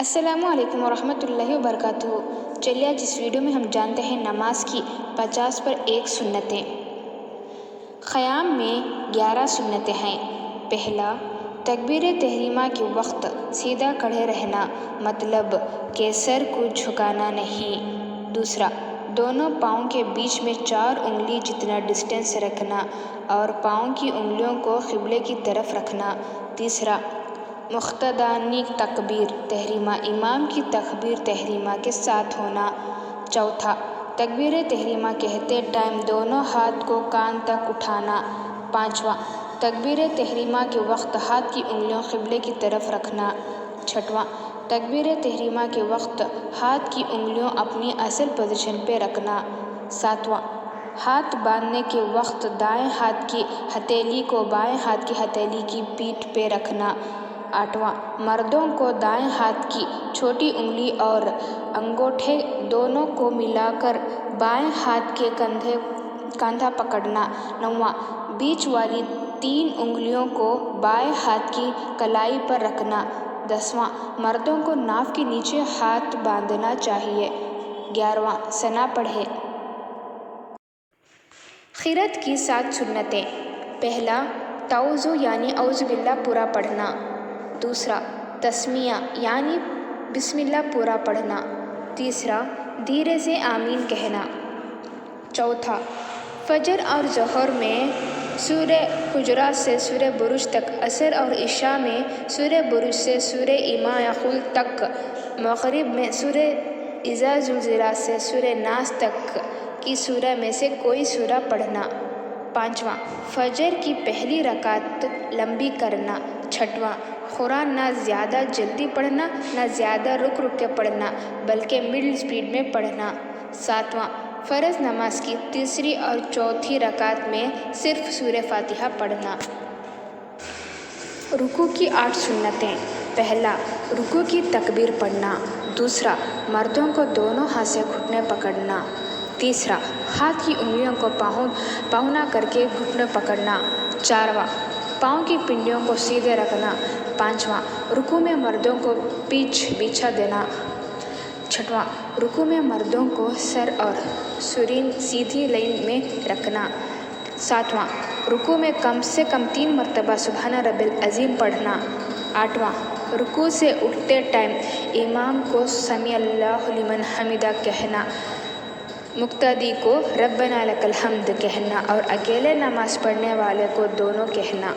السلام علیکم ورحمۃ اللہ وبرکاتہ۔ چلیے آج اس ویڈیو میں ہم جانتے ہیں نماز کی 50 پر 1 سنتیں۔ قیام میں 11 سنتیں ہیں۔ پہلا، تکبیر تحریمہ کے وقت سیدھا کھڑے رہنا، مطلب کہ سر کو جھکانا نہیں۔ دوسرا، دونوں پاؤں کے بیچ میں 4 انگلی جتنا ڈسٹینس رکھنا اور پاؤں کی انگلیوں کو قبلے کی طرف رکھنا۔ تیسرا، مقتدیان تکبیر تحریمہ امام کی تکبیر تحریمہ کے ساتھ ہونا۔ چوتھا، تکبیر تحریمہ کہتے ٹائم دونوں ہاتھ کو کان تک اٹھانا۔ پانچواں، تکبیر تحریمہ کے وقت ہاتھ کی انگلیاں قبلے کی طرف رکھنا۔ چھٹواں، تکبیر تحریمہ کے وقت ہاتھ کی انگلیاں اپنی اصل پوزیشن پہ رکھنا۔ ساتواں، ہاتھ باندھنے کے وقت دائیں ہاتھ کی ہتھیلی کو بائیں ہاتھ کی ہتھیلی کی پیٹھ پہ رکھنا۔ آٹھواں، مردوں کو دائیں ہاتھ کی چھوٹی انگلی اور انگوٹھے دونوں کو ملا کر بائیں ہاتھ کے کندھا پکڑنا۔ نواں، بیچ والی 3 انگلیوں کو بائیں ہاتھ کی کلائی پر رکھنا۔ 10واں، مردوں کو ناف کے نیچے ہاتھ باندھنا چاہیے۔ 11واں، ثنا پڑھیں۔ قرأت کی 7 سنتیں۔ پہلا، توضؤ یعنی اعوذ باللہ پورا پڑھنا۔ دوسرا، تسمیہ یعنی بسم اللہ پورا پڑھنا۔ تیسرا، دھیرے سے آمین کہنا۔ چوتھا، فجر اور ظہر میں سورہ حجرات سے سورہ بروج تک، عصر اور عشاء میں سورہ بروج سے سورہ ما یقول تک، مغرب میں سورہ اذا زلزلت سے سورہ ناس تک کی سورہ میں سے کوئی سورہ پڑھنا۔ پانچواں، فجر کی پہلی رکعت لمبی کرنا۔ چھٹواں، قرآن نہ زیادہ جلدی پڑھنا نہ زیادہ رک رک کے پڑھنا بلکہ مڈل سپیڈ میں پڑھنا۔ ساتواں، فرض نماز کی تیسری اور چوتھی رکعت میں صرف سورہ فاتحہ پڑھنا۔ رکوع کی 8 سنتیں۔ پہلا، رکوع کی تکبیر پڑھنا۔ دوسرا، مردوں کو دونوں ہاتھ سے گھٹنے پکڑنا۔ تیسرا، ہاتھ کی انگلیوں کو پہنا کر کے گھٹنے پکڑنا۔ چارواں، پاؤں کی پنڈلیوں کو سیدھے رکھنا۔ پانچواں، رکوع میں مردوں کو پیٹھ بچھا دینا۔ چھٹواں، رکوع میں مردوں کو سر اور سرین سیدھی لائن میں رکھنا۔ ساتواں، رکوع میں کم سے کم 3 مرتبہ سبحان ربی العظیم پڑھنا۔ آٹھواں، رکوع سے اٹھتے ٹائم امام کو سمیع اللہ لمن حمدہ کہنا، مقتدی کو ربنا لک الحمد کہنا اور اکیلے نماز پڑھنے والے کو دونوں کہنا۔